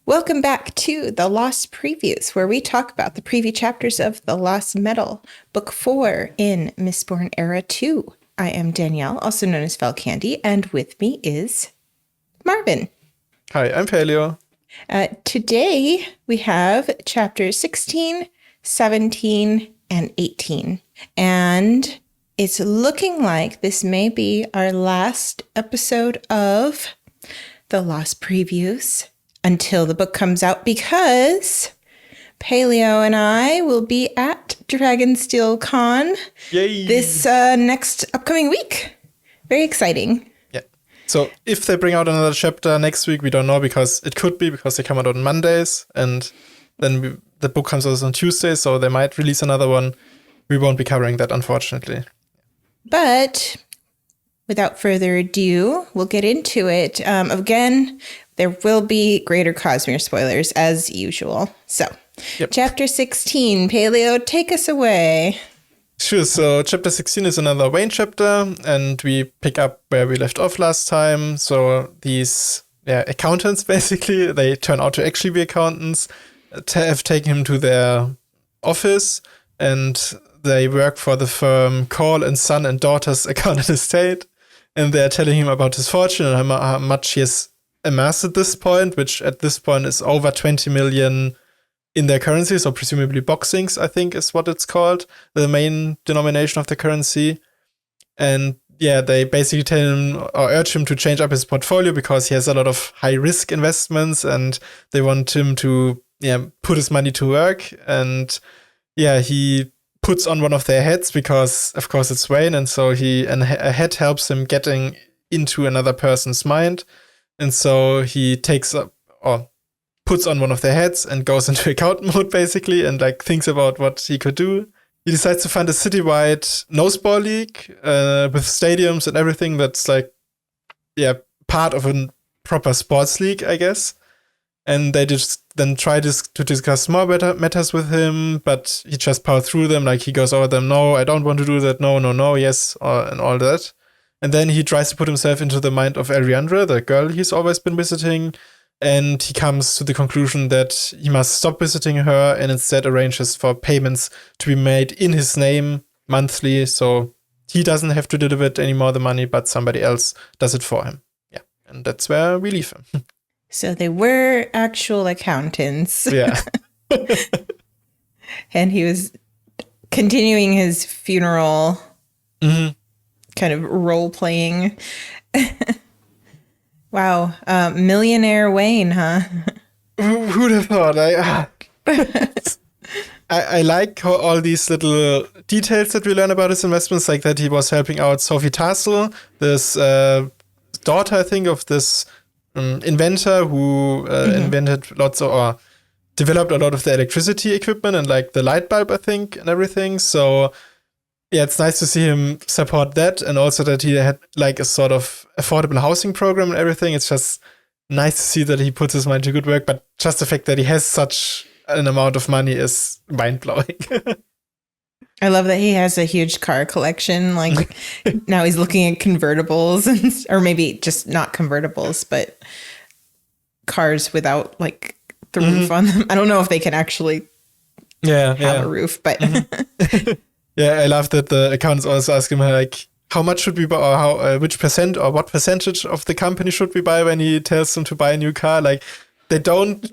Welcome back to the Lost Previews, where we talk about the preview chapters of The Lost Metal, Book 4 in Mistborn Era 2. I am Danielle, also known as Fel Candy, and with me is Marvin. Hi, I'm Paleo. Today we have chapters 16, 17, and 18. And it's looking like this may be our last episode of the Lost Previews until the book comes out, because Paleo and I will be at Dragonsteel Con this next upcoming week. Very exciting. Yeah. So if they bring out another chapter next week, we don't know, because it could be because they come out on Mondays and then the book comes out on Tuesday, so they might release another one. We won't be covering that, unfortunately. But without further ado, we'll get into it. Again, there will be greater Cosmere spoilers as usual. So, Chapter 16, Paleo, take us away. Sure, so chapter 16 is another Wayne chapter, and we pick up where we left off last time. So these accountants, basically, they turn out to actually be accountants, have taken him to their office, and they work for the firm Call and Son and Daughters Accountant Estate, and they're telling him about his fortune and how much he has amassed at this point, which at this point is over 20 million in their currency, so presumably boxings, I think is what it's called, the main denomination of the currency. And they basically tell him or urge him to change up his portfolio because he has a lot of high risk investments, and they want him to put his money to work. And he puts on one of their heads because of course it's Wayne, and so a head helps him getting into another person's mind. And so he takes up or puts on one of their heads and goes into accountant mode, basically, and thinks about what he could do. He decides to fund a citywide noseball league with stadiums and everything that's part of a proper sports league, I guess. And they just then try to discuss more matters with him, but he just powers through them. He goes over them, no, I don't want to do that, no, yes, and all that. And then he tries to put himself into the mind of Ariandra, the girl he's always been visiting, and he comes to the conclusion that he must stop visiting her and instead arranges for payments to be made in his name monthly, so he doesn't have to deliver it anymore, the money, but somebody else does it for him. Yeah, and that's where we leave him. So they were actual accountants. Yeah. And he was continuing his funeral kind of role-playing. Wow. Millionaire Wayne, huh? Who'd have thought? I like how all these little details that we learn about his investments, like that he was helping out Sophie Tassel, this daughter, I think, of this inventor who invented lots of, or developed a lot of the electricity equipment and the light bulb, I think, and everything. So it's nice to see him support that, and also that he had a sort of affordable housing program and everything. It's just nice to see that he puts his mind to good work, but just the fact that he has such an amount of money is mind-blowing. I love that he has a huge car collection. Now he's looking at convertibles, or maybe just not convertibles, but cars without the roof on them. I don't know if they can actually have a roof, but yeah, I love that the accountants also ask him how much should we buy, or how which percent or what percentage of the company should we buy when he tells them to buy a new car. They don't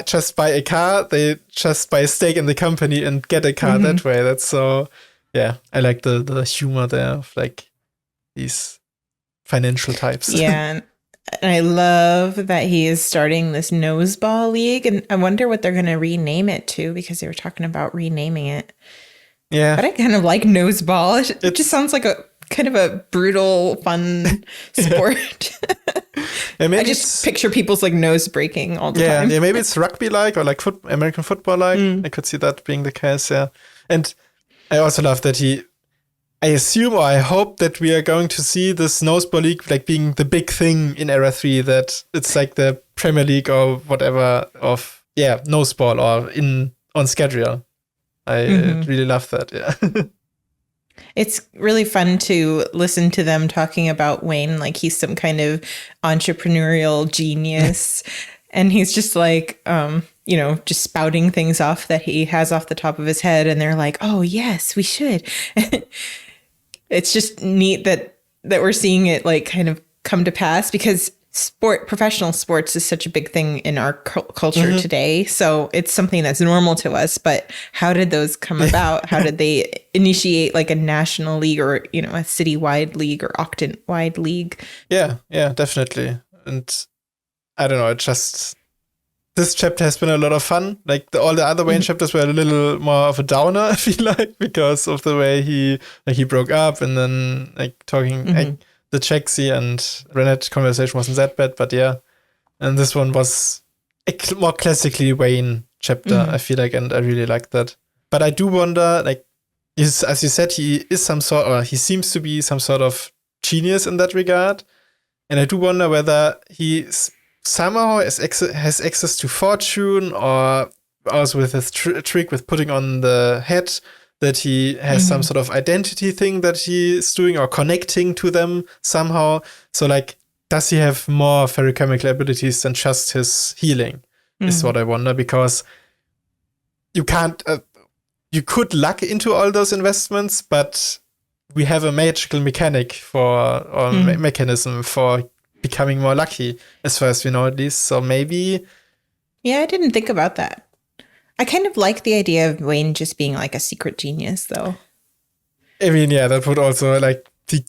just buy a car, they just buy a stake in the company and get a car that way. That's so, I like the humor there of these financial types. Yeah, and I love that he is starting this noseball league, and I wonder what they're going to rename it to, because they were talking about renaming it. Yeah. But I kind of like noseball. It just sounds like a kind of a brutal, fun sport. I just picture people's nose breaking all the time. Yeah, maybe it's rugby-like or American football-like. I could see that being the case, yeah. And I also love that I assume, or I hope that we are going to see this Noseball League being the big thing in Era 3, that it's the Premier League or whatever of, Noseball or on Scadrian. I really love that, yeah. It's really fun to listen to them talking about Wayne like he's some kind of entrepreneurial genius. And he's just like, just spouting things off that he has off the top of his head. And they're like, oh, yes, we should. It's just neat that we're seeing it like kind of come to pass, because professional sports is such a big thing in our culture today. So it's something that's normal to us. But how did those come about? How did they initiate like a national league or, a citywide league or octant-wide league? Yeah, definitely. And I don't know, this chapter has been a lot of fun. Like all the other Wayne chapters were a little more of a downer, I feel like, because of the way he broke up, and then like talking like, the Chexi and Renette conversation wasn't that bad, but yeah. And this one was a more classically Wayne chapter, I feel like, and I really like that. But I do wonder, like, as you said, he seems to be some sort of genius in that regard. And I do wonder whether he somehow has access to fortune, or also with his trick with putting on the head, that he has some sort of identity thing that he's doing or connecting to them somehow. So like, does he have more ferrochemical abilities than just his healing is what I wonder, because you can't, you could luck into all those investments, but we have a magical mechanism for becoming more lucky, as far as we know at least. So maybe. Yeah, I didn't think about that. I kind of like the idea of Wayne just being like a secret genius, though. I mean, yeah, that would also like be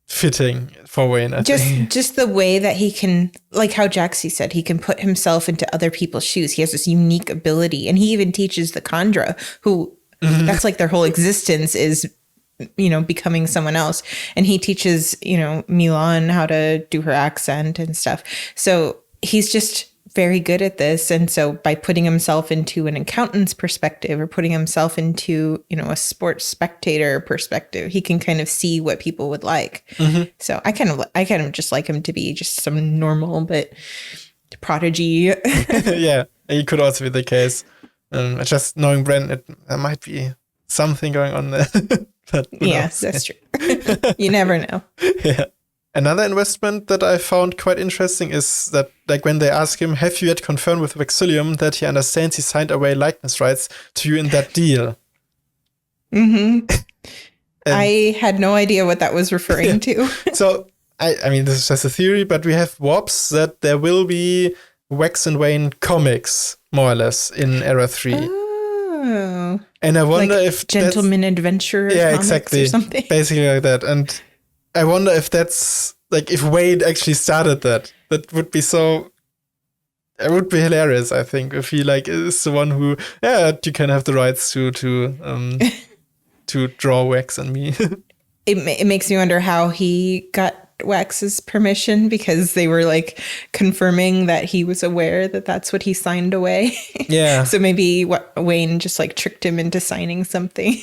fitting for Wayne. I think. Just the way that he can, like how Jaxie said, he can put himself into other people's shoes. He has this unique ability, and he even teaches the Khandra, who that's like their whole existence is, becoming someone else. And he teaches, Milan how to do her accent and stuff. So he's just very good at this. And so by putting himself into an accountant's perspective, or putting himself into, a sports spectator perspective, he can kind of see what people would like. So I kind of just like him to be just some normal but prodigy. Yeah, it could also be the case. Just knowing Bren, there might be something going on there. But yes, that's true. You never know. Yeah. Another investment that I found quite interesting is that, like, when they ask him, have you yet confirmed with Vexillium that he understands he signed away likeness rights to you in that deal? I had no idea what that was referring to. So, I mean, this is just a theory, but we have warps that there will be Wax and Wayne comics, more or less, in Era 3. Oh. And I wonder like if Gentleman Adventurer exactly, or something. Basically like that. And I wonder if that's, like, if Wade actually started that. That would be it would be hilarious, I think, if he, like, is the one who, you can have the rights to draw Wax and me. It makes me wonder how he got Wax's permission, because they were, like, confirming that he was aware that that's what he signed away. Yeah. So maybe Wayne just, like, tricked him into signing something.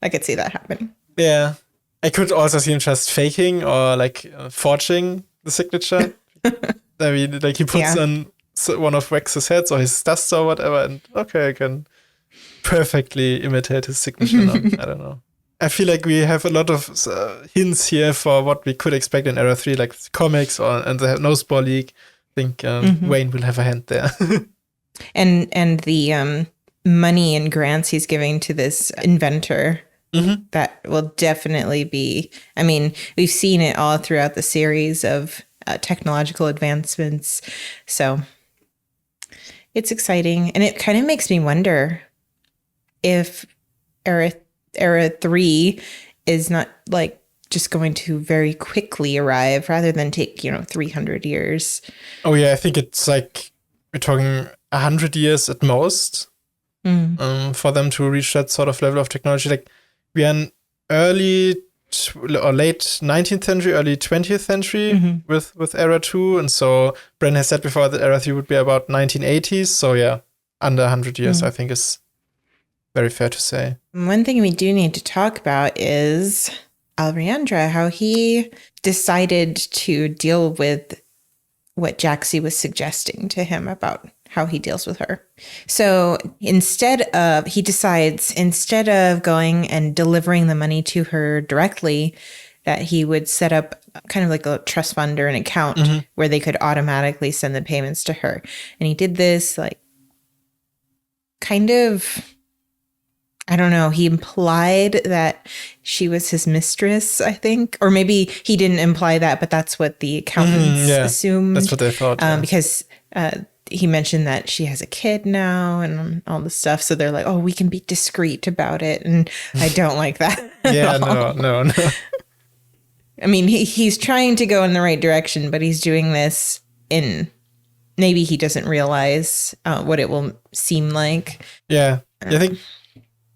I could see that happening. Yeah. I could also see him just faking or like forging the signature. I mean, like he puts on one of Wax's heads or his dust or whatever, and okay, I can perfectly imitate his signature now. I don't know. I feel like we have a lot of hints here for what we could expect in Era 3, like comics and the Noseball League. I think Wayne will have a hand there. And the money and grants he's giving to this inventor. That will definitely be, I mean, we've seen it all throughout the series of technological advancements. So it's exciting. And it kind of makes me wonder if Era 3 is not like just going to very quickly arrive rather than take, 300 years. Oh, yeah. I think it's like we're talking 100 years at most for them to reach that sort of level of technology. Like, we are in early or late 19th century, early 20th century with Era 2. And so Bren has said before that Era 3 would be about 1980s. So yeah, under 100 years, I think is very fair to say. One thing we do need to talk about is Alriandra, how he decided to deal with what Jaxie was suggesting to him about how he deals with her. So he decides instead of going and delivering the money to her directly, that he would set up kind of like a trust fund or an account where they could automatically send the payments to her. And he did this like kind of, I don't know, he implied that she was his mistress, I think. Or maybe he didn't imply that, but that's what the accountants assumed. That's what they thought. Because he mentioned that she has a kid now and all this stuff. So they're like, oh, we can be discreet about it. And I don't like that. No. I mean, he's trying to go in the right direction, but he's doing this in, maybe he doesn't realize what it will seem like. Yeah. I think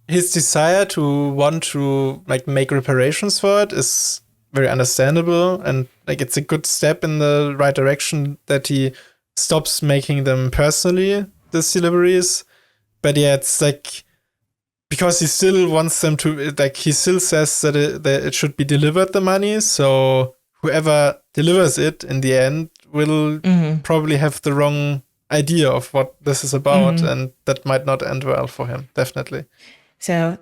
his desire to want to like make reparations for it is very understandable. And like, it's a good step in the right direction that he stops making them personally, these deliveries. But yeah, it's like, because he still wants them to, like, he still says that it should be delivered, the money. So whoever delivers it in the end will probably have the wrong idea of what this is about. And that might not end well for him, definitely. So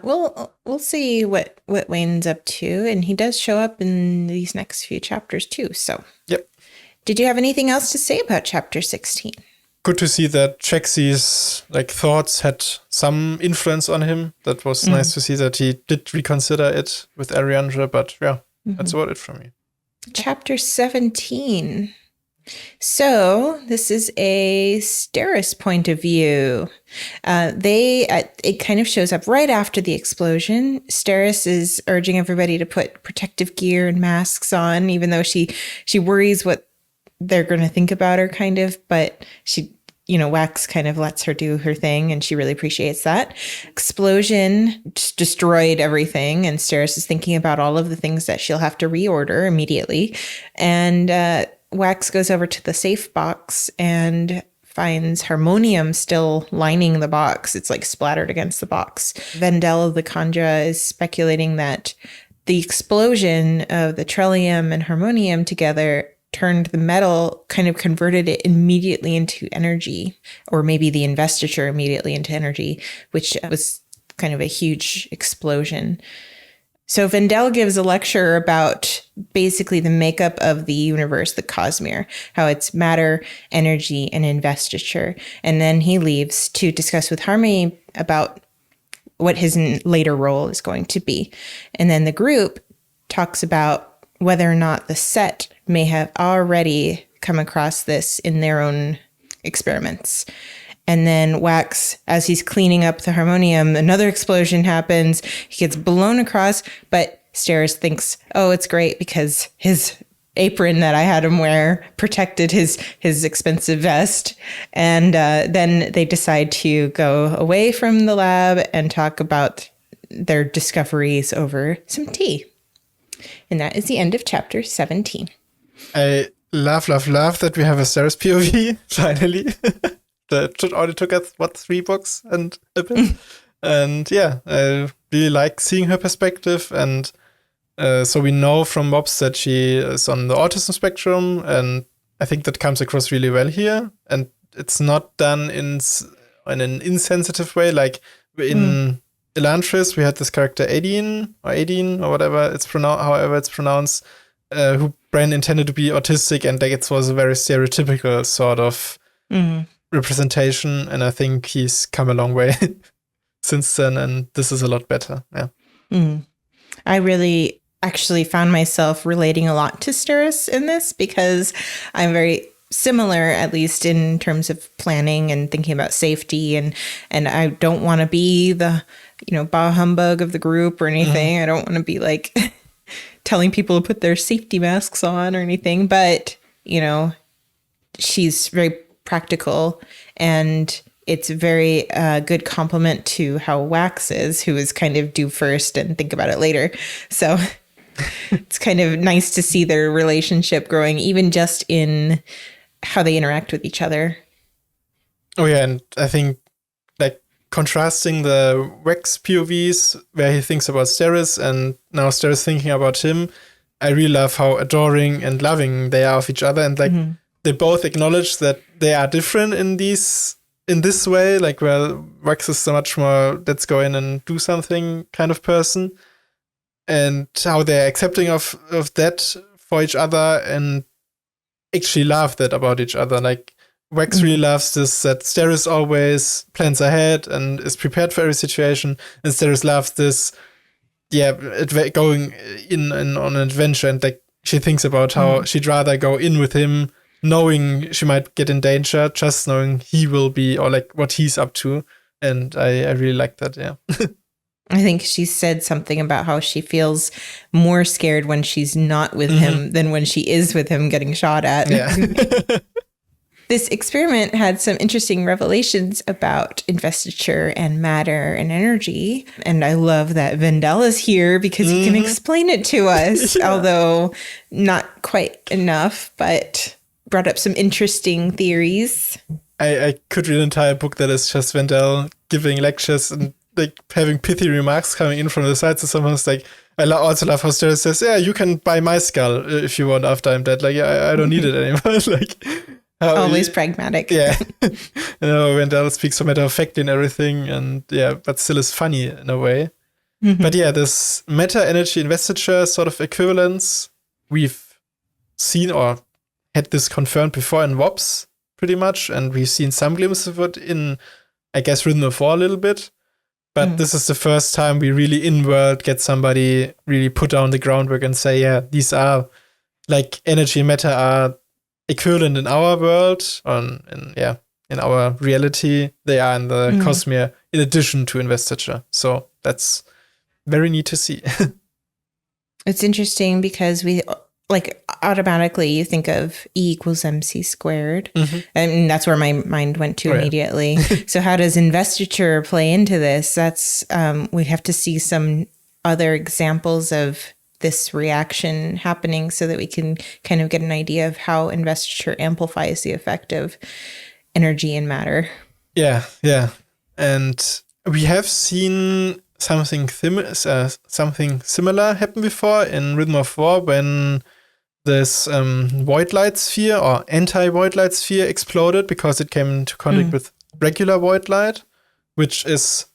we'll see what Wayne's up to. And he does show up in these next few chapters too. So yep. Did you have anything else to say about chapter 16? Good to see that Chaxie's like thoughts had some influence on him. That was nice to see that he did reconsider it with Ariandra, but yeah, that's about it from me. Chapter 17. So this is a Steris point of view. It kind of shows up right after the explosion. Steris is urging everybody to put protective gear and masks on, even though she worries what they're going to think about her, kind of, but she, Wax kind of lets her do her thing, and she really appreciates that. Explosion just destroyed everything, and Steris is thinking about all of the things that she'll have to reorder immediately. And Wax goes over to the safe box and finds harmonium still lining the box. It's like splattered against the box. Vendel the Kandra is speculating that the explosion of the Trellium and harmonium together turned the metal, kind of converted it immediately into energy, or maybe the investiture immediately into energy, which was kind of a huge explosion. So Vendel gives a lecture about basically the makeup of the universe, the Cosmere, how it's matter, energy, and investiture. And then he leaves to discuss with Harmony about what his later role is going to be. And then the group talks about whether or not the set may have already come across this in their own experiments. And then Wax, as he's cleaning up the harmonium, another explosion happens. He gets blown across, but Steris thinks, oh, it's great because his apron that I had him wear protected his expensive vest. And then they decide to go away from the lab and talk about their discoveries over some tea. And that is the end of chapter 17. I love that we have a Steris POV, finally. That only took us, 3 books and a bit? And yeah, I really like seeing her perspective. And so we know from Mobs that she is on the autism spectrum. And I think that comes across really well here. And it's not done in an insensitive way. Like in Elantris, we had this character Aideen or whatever it's however it's pronounced, who Bran intended to be autistic, and like it was a very stereotypical sort of representation. And I think he's come a long way since then, and this is a lot better. Yeah. I really actually found myself relating a lot to Steris in this, because I'm very similar, at least in terms of planning and thinking about safety, and I don't want to be the bah humbug of the group or anything. I don't want to be like telling people to put their safety masks on or anything, but she's very practical, and it's a very good compliment to how Wax is, who is kind of do first and think about it later. So it's kind of nice to see their relationship growing, even just in how they interact with each other. Oh yeah, and I think like contrasting the Wax POVs where he thinks about Steris and now Steris thinking about him, I really love how adoring and loving they are of each other, and like they both acknowledge that they are different in this way. Like, well, Wax is so much more let's go in and do something kind of person, and how they're accepting of that for each other and actually love that about each other. Like, Wax really loves this, that Steris always plans ahead and is prepared for every situation, and Steris loves this, going in on an adventure, and like she thinks about how she'd rather go in with him knowing she might get in danger, just knowing he will be, or like what he's up to. And I really like that, yeah. I think she said something about how she feels more scared when she's not with him than when she is with him getting shot at. Yeah. This experiment had some interesting revelations about investiture and matter and energy. And I love that Vendella's here because he can explain it to us, although not quite enough, but brought up some interesting theories. I could read an entire book that is just Vendel giving lectures and like having pithy remarks coming in from the side. So someone's like, I also love how Steris says, yeah, you can buy my skull if you want after I'm dead. Like, I don't need it anymore. Like, always pragmatic. Yeah. Vendel speaks so matter-of-factly and everything, and but still is funny in a way. But yeah, this matter-energy investiture sort of equivalence, we've seen or had this confirmed before in WOPs, pretty much, and we've seen some glimpses of it in, I guess, Rhythm of War a little bit. But this is the first time we really in-world get somebody really put down the groundwork and say, yeah, these are, like, energy and matter are equivalent in our world, in our reality. They are in the Cosmere, in addition to investiture. So that's very neat to see. It's interesting because we, like, automatically you think of E equals MC squared. And that's where my mind went to immediately. So how does investiture play into this? That's, we have to see some other examples of this reaction happening so that we can kind of get an idea of how investiture amplifies the effect of energy and matter. Yeah. And we have seen something similar happen before in Rhythm of War when this void light sphere or anti-void light sphere exploded because it came into contact with regular void light, which is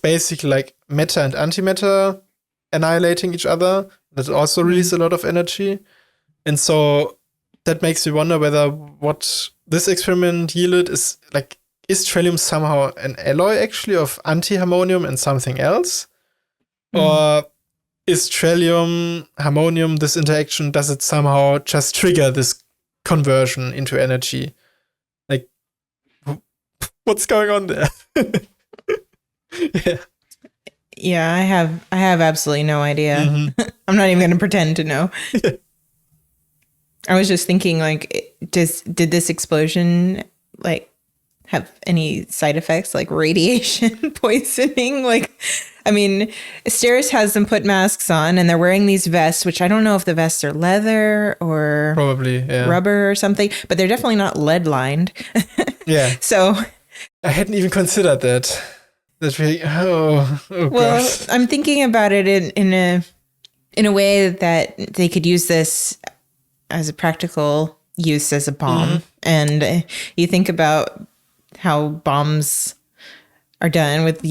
basically like matter and antimatter annihilating each other. That also releases a lot of energy. And so that makes me wonder whether what this experiment yielded is Trillium somehow an alloy actually of anti-harmonium and something else? Or is Trillium, harmonium, this interaction, does it somehow just trigger this conversion into energy? Like, what's going on there? Yeah, I have absolutely no idea. I'm not even going to pretend to know. I was just thinking, like, did this explosion, like, have any side effects, like radiation poisoning? Like, I mean, Steris has them put masks on, and they're wearing these vests, which I don't know if the vests are leather or probably rubber or something, but they're definitely not lead lined. So I hadn't even considered that. Well, gosh. I'm thinking about it in a way that they could use this as a practical use as a bomb. And you think about how bombs are done with,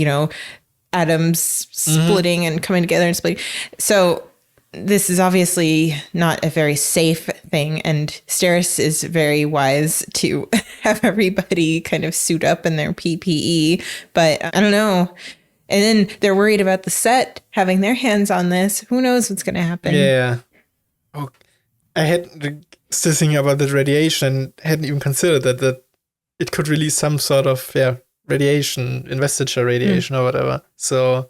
atoms splitting and coming together and splitting. So this is obviously not a very safe thing. And Steris is very wise to have everybody kind of suit up in their PPE. But I don't know. And then they're worried about the set having their hands on this. Who knows what's going to happen? Yeah. Oh, I had still thinking about the radiation. Hadn't even considered that it could release some sort of radiation, investiture radiation or whatever. So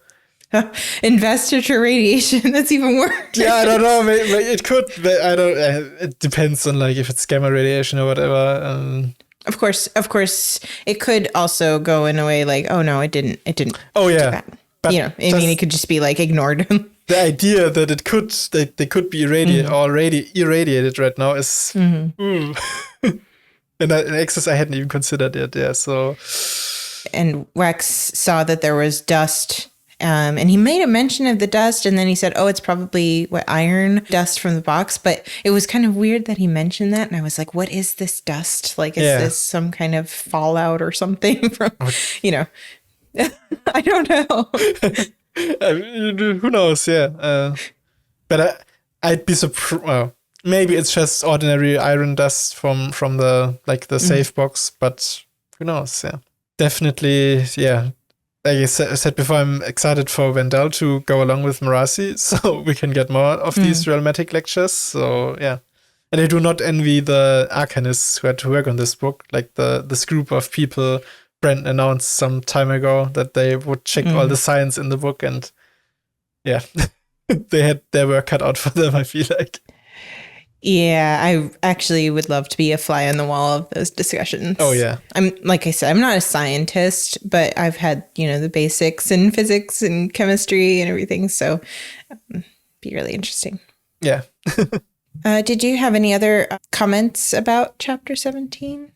investiture radiation, that's even worse. Yeah, I don't know. Maybe it could. But I don't. It depends on like if it's gamma radiation or whatever. Of course, it could also go in a way like, oh no, it didn't. Oh yeah, but it could just be like ignored. The idea that they could be already irradiated right now is. And in Access, I hadn't even considered it. Yeah, so. And Wax saw that there was dust. And he made a mention of the dust, and then he said, oh, it's probably iron dust from the box. But it was kind of weird that he mentioned that. And I was like, what is this dust? Like, is this some kind of fallout or something from, I don't know. Who knows? Yeah. But I'd be surprised. Well, maybe it's just ordinary iron dust from the safe box, but who knows? Yeah, definitely. Yeah, like I said before, I'm excited for Wendell to go along with Marasi, so we can get more of these realmatic lectures. So yeah, and I do not envy the arcanists who had to work on this book, like this group of people. Brent announced some time ago that they would check all the science in the book, and yeah, they had their work cut out for them, I feel like. Yeah, I actually would love to be a fly on the wall of those discussions. Oh, yeah. Like I said, I'm not a scientist, but I've had, the basics in physics and chemistry and everything. So be really interesting. Yeah. Did you have any other comments about chapter 17?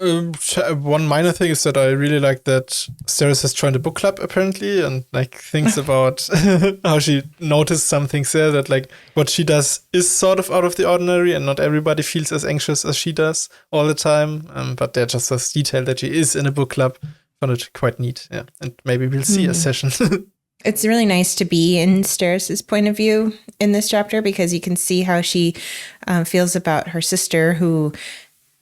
One minor thing is that I really like that Steris has joined a book club apparently, and like thinks about how she noticed some things there, that like what she does is sort of out of the ordinary, and not everybody feels as anxious as she does all the time. But they're just this detail that she is in a book club. Found it quite neat, yeah. And maybe we'll see a session. It's really nice to be in Steris's point of view in this chapter, because you can see how she feels about her sister, who,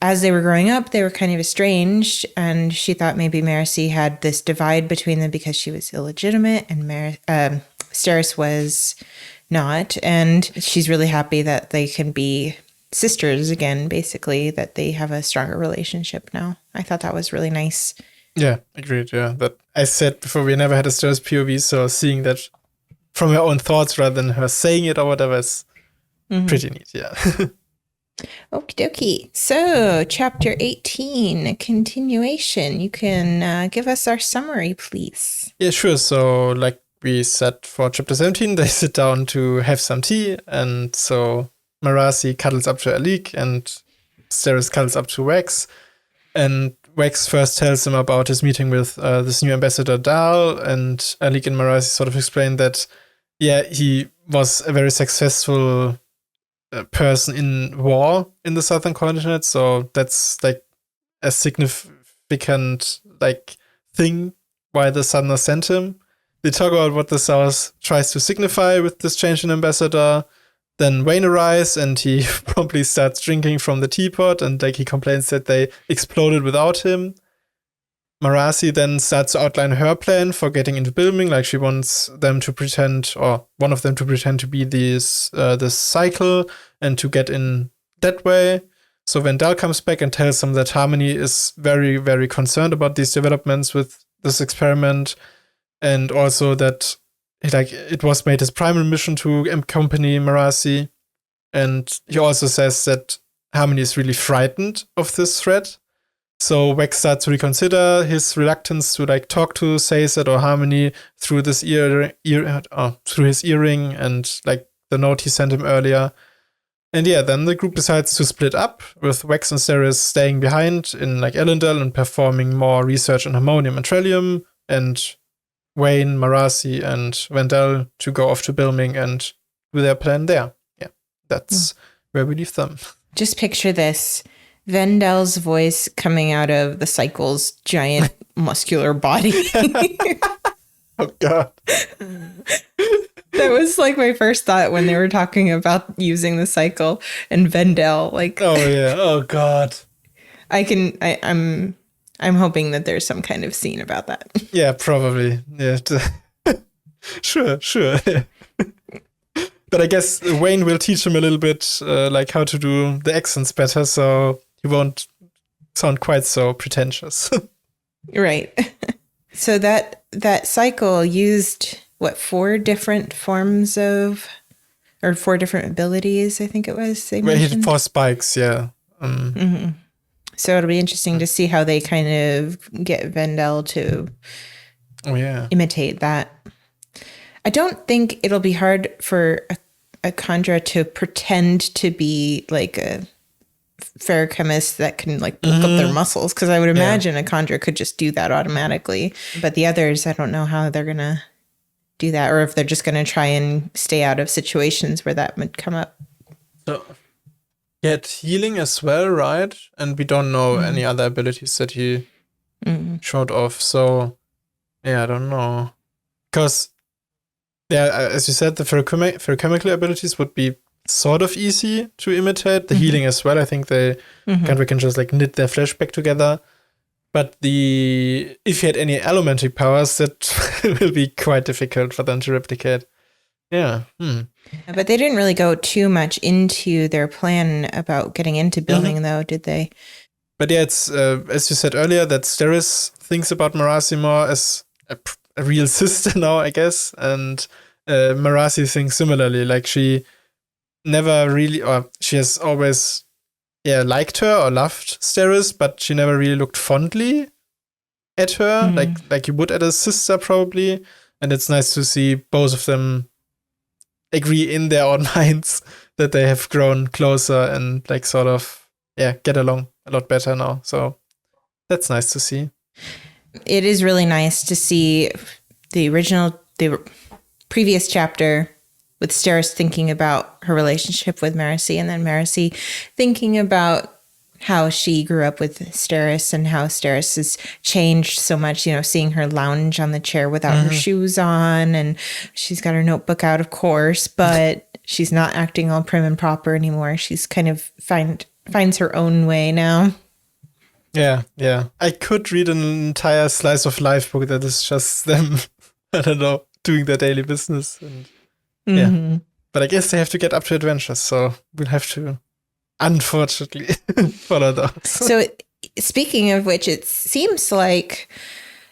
as they were growing up, they were kind of estranged, and she thought maybe Marasi had this divide between them because she was illegitimate and Steris was not. And she's really happy that they can be sisters again, basically, that they have a stronger relationship now. I thought that was really nice. Yeah, agreed, yeah. But I said before, we never had a Steris POV, so seeing that from her own thoughts rather than her saying it or whatever is pretty neat, yeah. Okie dokie. So, chapter 18, continuation. You can give us our summary, please. Yeah, sure. So, like we said for chapter 17, they sit down to have some tea, and so Marasi cuddles up to Alik, and Steris cuddles up to Wax. And Wax first tells him about his meeting with this new ambassador, Dal, and Alik and Marasi sort of explain that, yeah, he was a very successful person in war in the southern continent, so that's like a significant like thing why the Southerners sent him. They talk about what the South tries to signify with this change in ambassador. Then Wayne arrives and he promptly starts drinking from the teapot, and like he complains that they exploded without him. Marasi then starts to outline her plan for getting into building, like she wants them to pretend, or one of them to pretend to be this cycle and to get in that way. So Wendell comes back and tells them that Harmony is very, very concerned about these developments with this experiment, and also that it was made his primary mission to accompany Marasi. And he also says that Harmony is really frightened of this threat. So Wax starts to reconsider his reluctance to like talk to Sazed or Harmony through this through his earring and like the note he sent him earlier. And yeah, then the group decides to split up, with Wax and Steris staying behind in like Elendel and performing more research on Harmonium and Trellium, and Wayne, Marasi, and Wendell to go off to Bilming and do their plan there. Yeah, that's where we leave them. Just picture this. Vendell's voice coming out of the cycle's giant muscular body. Oh, God. That was like my first thought when they were talking about using the cycle, and Vendell, like, oh yeah, oh God. I'm hoping that there's some kind of scene about that. Yeah, probably. Yeah. Sure. But I guess Wayne will teach him a little bit like how to do the accents better, so he won't sound quite so pretentious. Right. So that cycle used, what, 4 different forms of, or 4 different abilities, I think it was. Where he did 4 spikes, yeah. So it'll be interesting to see how they kind of get Vendell to imitate that. I don't think it'll be hard for a Khandra to pretend to be like a ferrochemist that can like bulk up their muscles, because I would imagine a Khandra could just do that automatically. But the others, I don't know how they're going to do that, or if they're just going to try and stay out of situations where that would come up. So, get healing as well, right? And we don't know any other abilities that he showed off. So, yeah, I don't know. Because, yeah, as you said, the ferrochemical abilities would be sort of easy to imitate. The healing as well. I think they can just like knit their flesh back together. But if you had any elementary powers, that will be quite difficult for them to replicate. Yeah. But they didn't really go too much into their plan about getting into building, though, did they? But yeah, it's as you said earlier, that Steris thinks about Marasi more as a real sister now, I guess, and Marasi thinks similarly. Like she never really, or she has always, liked her or loved Steris, but she never really looked fondly at her, like you would at a sister probably. And it's nice to see both of them agree in their own minds that they have grown closer and like sort of get along a lot better now. So that's nice to see. It is really nice to see the previous chapter with Steris thinking about her relationship with Marasi, and then Marasi thinking about how she grew up with Steris and how Steris has changed so much, seeing her lounge on the chair without her shoes on, and she's got her notebook out, of course, but she's not acting all prim and proper anymore. She's kind of finds her own way now. Yeah. I could read an entire slice of life book that is just them, I don't know, doing their daily business. And but I guess they have to get up to adventures, so we'll have to, unfortunately, follow those. So speaking of which, it seems like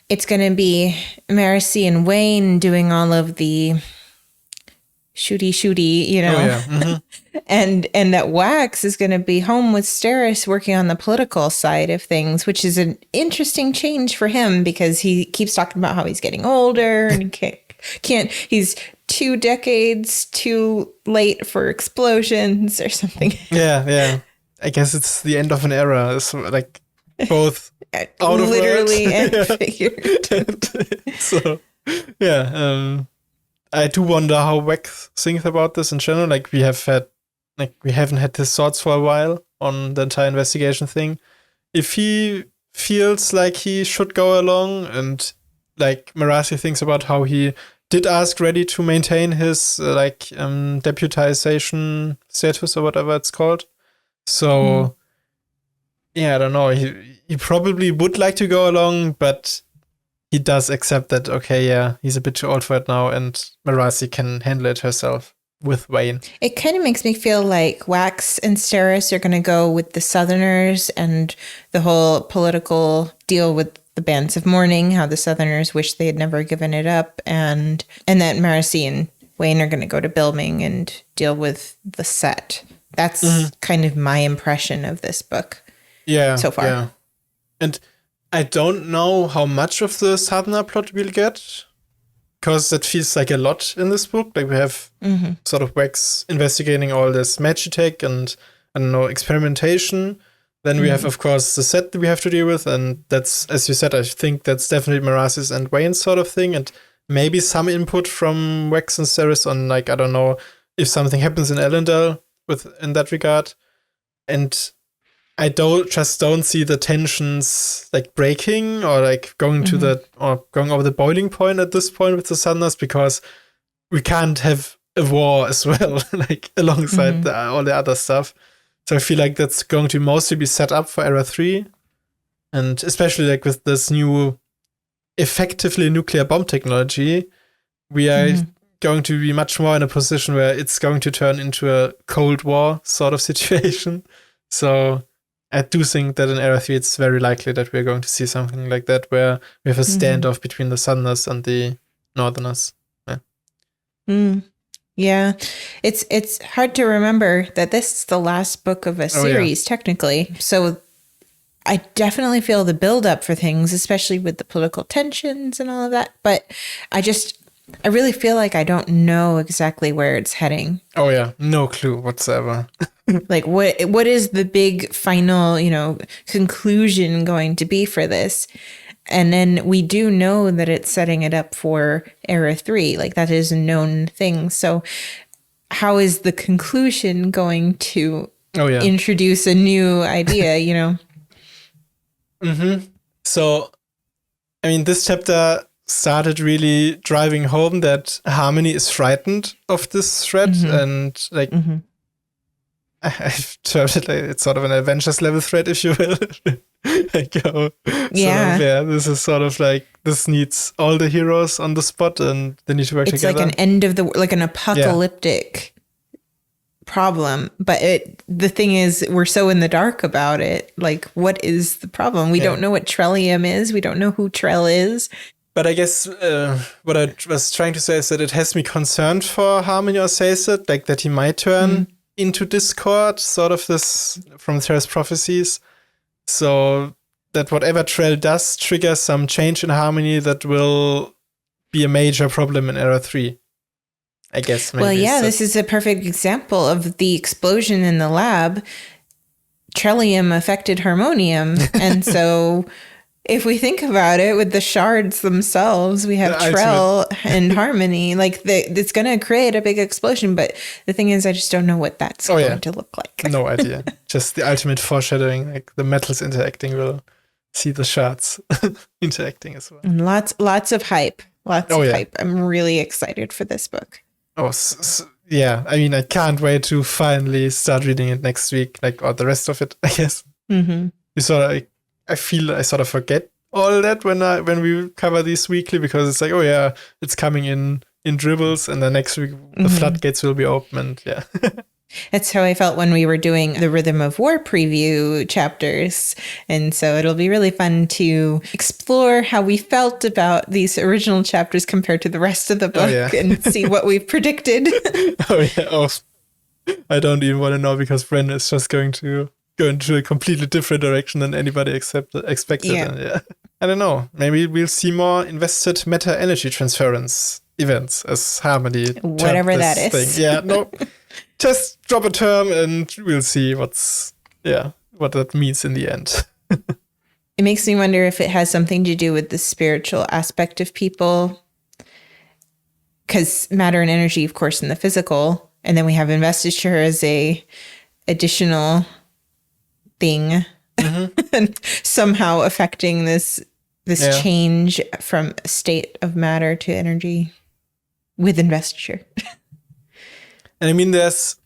it's going to be Marasi and Wayne doing all of the shooty, and that Wax is going to be home with Steris working on the political side of things, which is an interesting change for him because he keeps talking about how he's getting older and can't he's 2 decades too late for explosions or something. Yeah. I guess it's the end of an era. So like both out of literally and figuratively. So I do wonder how Wax thinks about this in general. Like we haven't had his thoughts for a while on the entire investigation thing. If he feels like he should go along, and like Marasi thinks about how he did ask Reddy to maintain his deputization status or whatever it's called. So I don't know. He probably would like to go along, but he does accept that, he's a bit too old for it now, and Marasi can handle it herself with Wayne. It kind of makes me feel like Wax and Steris are going to go with the Southerners and the whole political deal with the bands of mourning, how the Southerners wish they had never given it up, and that Marasi and Wayne are going to go to Bilming and deal with the set. That's kind of my impression of this book so far. Yeah. And I don't know how much of the Sadhana plot we'll get, because that feels like a lot in this book. Like we have sort of Wax investigating all this magitech and, I don't know, experimentation. Then we have, of course, the set that we have to deal with. And that's, as you said, I think that's definitely Marasi's and Wayne's sort of thing. And maybe some input from Wax and Steris on, like, I don't know, if something happens in Elendel in that regard. And I don't see the tensions like breaking or like going going over the boiling point at this point with the Southerners, because we can't have a war as well, like alongside all the other stuff. So I feel like that's going to mostly be set up for Era 3. And especially like with this new effectively nuclear bomb technology, we are going to be much more in a position where it's going to turn into a Cold War sort of situation. So I do think that in Era 3 it's very likely that we're going to see something like that, where we have a standoff between the Southerners and the Northerners. Yeah, it's hard to remember that this is the last book of a series, technically. So I definitely feel the buildup for things, especially with the political tensions and all of that. But I really feel like I don't know exactly where it's heading. Oh yeah, no clue whatsoever. Like what is the big final, conclusion going to be for this? And then we do know that it's setting it up for Era 3. Like that is a known thing. So how is the conclusion going to introduce a new idea, So, I mean, this chapter started really driving home that Harmony is frightened of this threat and like I've termed it like it's sort of an Avengers level threat, if you will. This is sort of like this needs all the heroes on the spot and they need to work together. It's like an end of like an apocalyptic problem. But the thing is, we're so in the dark about it. Like, what is the problem? We don't know what Trellium is. We don't know who Trell is. But I guess what I was trying to say is that it has me concerned for Harmony or Sacred, like that he might turn into Discord, sort of this from Terra's prophecies. So that whatever Trell does triggers some change in Harmony that will be a major problem in Era 3. I guess. Maybe. Well, this is a perfect example of the explosion in the lab. Trellium affected Harmonium. And so if we think about it with the shards themselves, we have Trell and Harmony. Like it's going to create a big explosion. But the thing is, I just don't know what that's going to look like. No idea. Just the ultimate foreshadowing. Like the metals interacting will see the shards interacting as well. And lots of hype. Lots of hype. I'm really excited for this book. Oh, I mean, I can't wait to finally start reading it next week, or the rest of it, I guess. Mm-hmm. I feel I sort of forget all that when we cover these weekly, because it's like, it's coming in dribbles, and then next week the floodgates will be open, and That's how I felt when we were doing the Rhythm of War preview chapters. And so it'll be really fun to explore how we felt about these original chapters compared to the rest of the book and see what we've predicted. I don't even want to know, because Bren is just going to go into a completely different direction than anybody expected. And, I don't know. Maybe we'll see more invested meta energy transference events as Harmony. Whatever that is. Thing. Yeah, no. Just drop a term and we'll see what that means in the end. It makes me wonder if it has something to do with the spiritual aspect of people. Because matter and energy, of course, in the physical. And then we have investiture as a additional thing. And somehow affecting this change from a state of matter to energy with investiture. And I mean, there's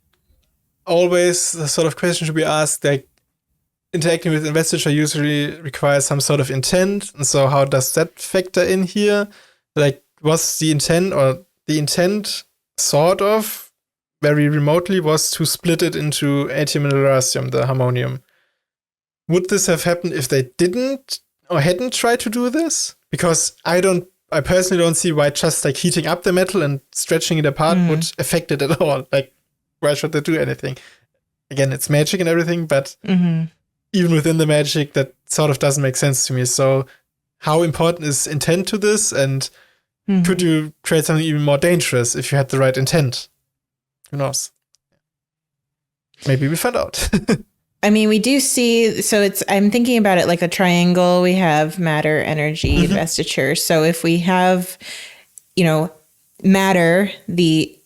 always the sort of question to be asked, like, interacting with investiture usually requires some sort of intent. And so how does that factor in here? Like, was the intent sort of very remotely was to split it into atium and lerasium, the harmonium. Would this have happened if they didn't or hadn't tried to do this? Because I personally don't see why just like heating up the metal and stretching it apart would affect it at all. Like, why should they do anything? Again, it's magic and everything, but even within the magic, that sort of doesn't make sense to me. So how important is intent to this? And could you create something even more dangerous if you had the right intent? Who knows? Maybe we find out. I mean, we do see, I'm thinking about it like a triangle. We have matter, energy, investiture. So if we have, matter, the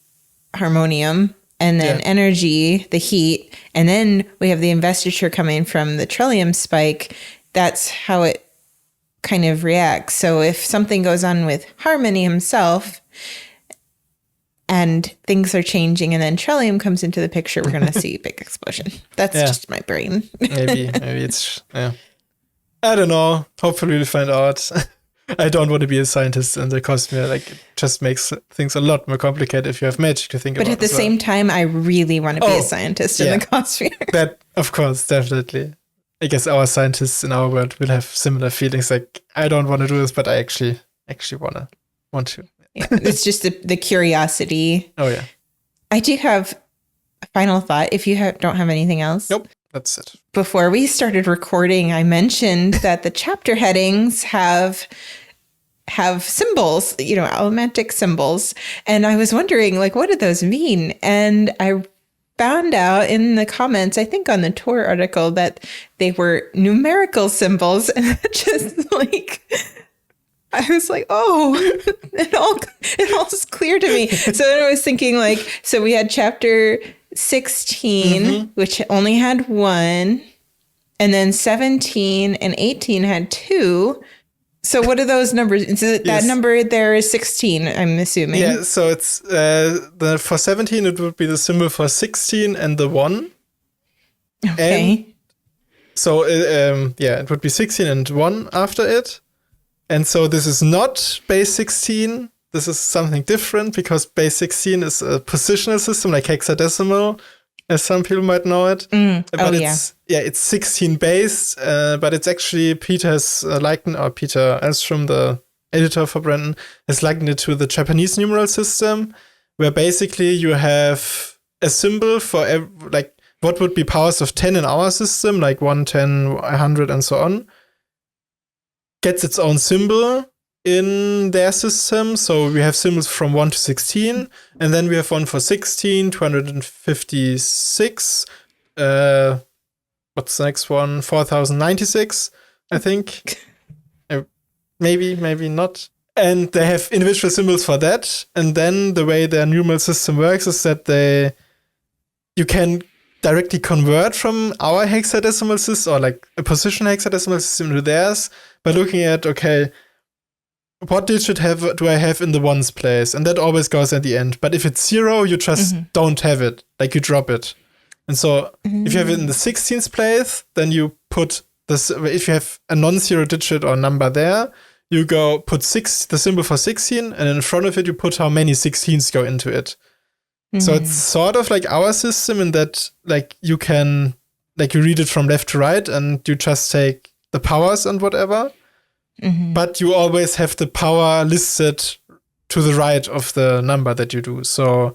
harmonium, and then energy, the heat, and then we have the investiture coming from the Trellium spike, that's how it kind of reacts. So if something goes on with Harmony himself, and things are changing, and then Trellium comes into the picture, we're going to see a big explosion. That's just my brain. maybe it's, I don't know. Hopefully we'll find out. I don't want to be a scientist in the Cosmere. Like, it just makes things a lot more complicated if you have magic to think about. But at the same time, I really want to be a scientist in the Cosmere. That, of course, definitely. I guess our scientists in our world will have similar feelings. Like, I don't want to do this, but I actually want to. Yeah, it's just the curiosity. Oh, yeah. I do have a final thought. If you don't have anything else. Nope, that's it. Before we started recording, I mentioned that the chapter headings have symbols, allomantic symbols. And I was wondering, like, what do those mean? And I found out in the comments, I think on the tour article, that they were numerical symbols. And that just like... I was like, oh, it all is clear to me. So then I was thinking, like, so we had chapter 16, which only had 1, and then 17 and 18 had 2. So what are those numbers? So that number there is 16, I'm assuming. Yeah, so it's for 17, it would be the symbol for 16 and the 1. Okay. So, it would be 16 and 1 after it. And so this is not base 16. This is something different because base 16 is a positional system like hexadecimal, as some people might know it. But it's 16 base, but it's actually Peter Elstrom, the editor for Brandon, has likened it to the Japanese numeral system, where basically you have a symbol for what would be powers of 10 in our system, like 1, 10, 100, and so on, gets its own symbol in their system. So we have symbols from 1 to 16, and then we have one for 16, 256. What's the next one? 4096, I think. Maybe not. And they have individual symbols for that. And then the way their numeral system works is that you can directly convert from our hexadecimal system, or like a position hexadecimal system, to theirs by looking at, okay, what digit do I have in the ones place? And that always goes at the end. But if it's 0, you just don't have it. Like, you drop it. And so if you have it in the 16th place, then you put this. If you have a non-zero digit or number there, you go put the symbol for 16, and in front of it you put how many 16s go into it. So it's sort of like our system in that, like, you can, like, you read it from left to right and you just take the powers and whatever, but you always have the power listed to the right of the number that you do. So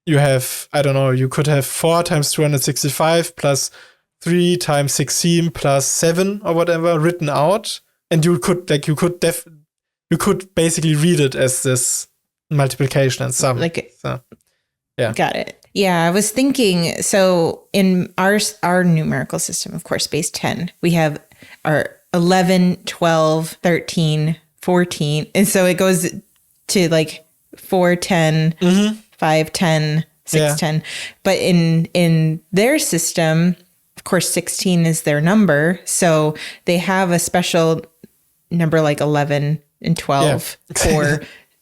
you have, I don't know, you could have 4 times 265 plus 3 times 16 plus 7 or whatever written out, and you could basically read it as this multiplication and sum. Yeah. Got it. Yeah, I was thinking, so in our numerical system, of course, base 10, we have our 11, 12, 13, 14. And so it goes to like 4, 10, 5, 10, 6, 10. But in their system, of course, 16 is their number. So they have a special number like 11 and 12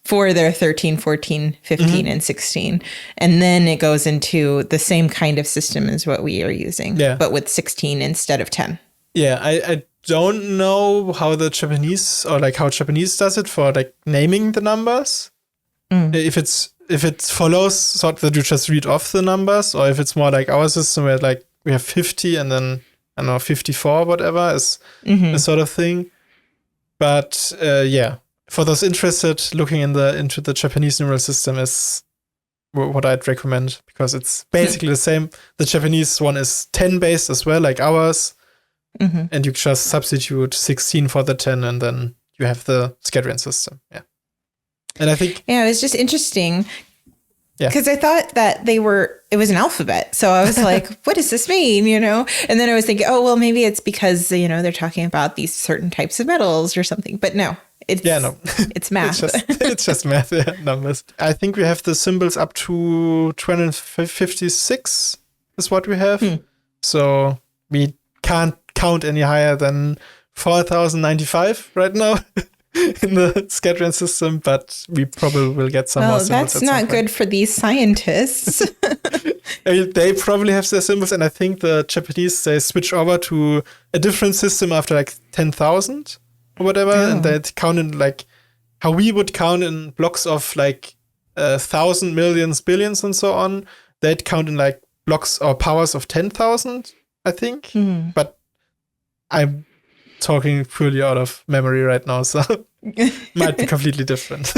for their 13, 14, 15, and 16. And then it goes into the same kind of system as what we are using, but with 16 instead of 10. Yeah, I don't know how the Japanese, or like how Japanese does it for like naming the numbers. If it follows sort that you just read off the numbers, or if it's more like our system where like we have 50 and then, I don't know, 54, whatever is a sort of thing. But for those interested, looking into the Japanese numeral system is what I'd recommend, because it's basically the same. The Japanese one is 10 based as well, like ours. And you just substitute 16 for the 10, and then you have the Scadrian system. Yeah. And I think... Yeah, it was just interesting. Because I thought that it was an alphabet. So I was like, what does this mean? And then I was thinking, oh, well, maybe it's because, they're talking about these certain types of metals or something. But no. It's math. it's just math, numbers. I think we have the symbols up to 256 is what we have. So we can't count any higher than 4095 right now in the Scadrian system, but we probably will get some more symbols. That's not good for these scientists. I mean, they probably have their symbols, and I think the Japanese, they switch over to a different system after like 10,000 or whatever, and they count in like how we would count in blocks of like 1,000, millions, billions, and so on. They'd count in like blocks or powers of 10,000, I think. But I'm talking purely out of memory right now, so might be completely different.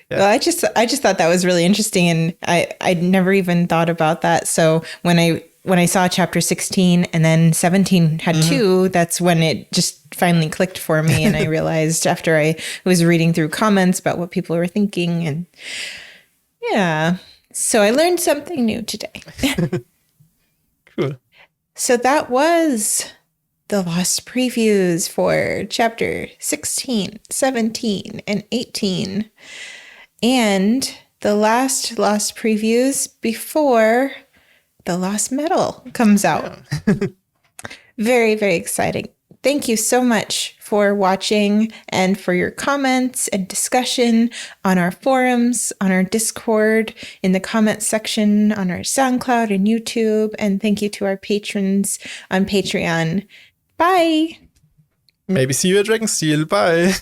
Well, I just thought that was really interesting, and I'd never even thought about that. So when I saw chapter 16 and then 17 had 2, that's when it just finally clicked for me, and I realized after I was reading through comments about what people were thinking, and so I learned something new today. Cool. So that was the lost previews for chapter 16, 17, and 18. And the last lost previews before the lost metal comes out. Very, very exciting. Thank you so much for watching and for your comments and discussion on our forums, on our Discord, in the comments section, on our SoundCloud and YouTube. And thank you to our patrons on Patreon. Bye. Maybe see you at Dragonsteel. Bye.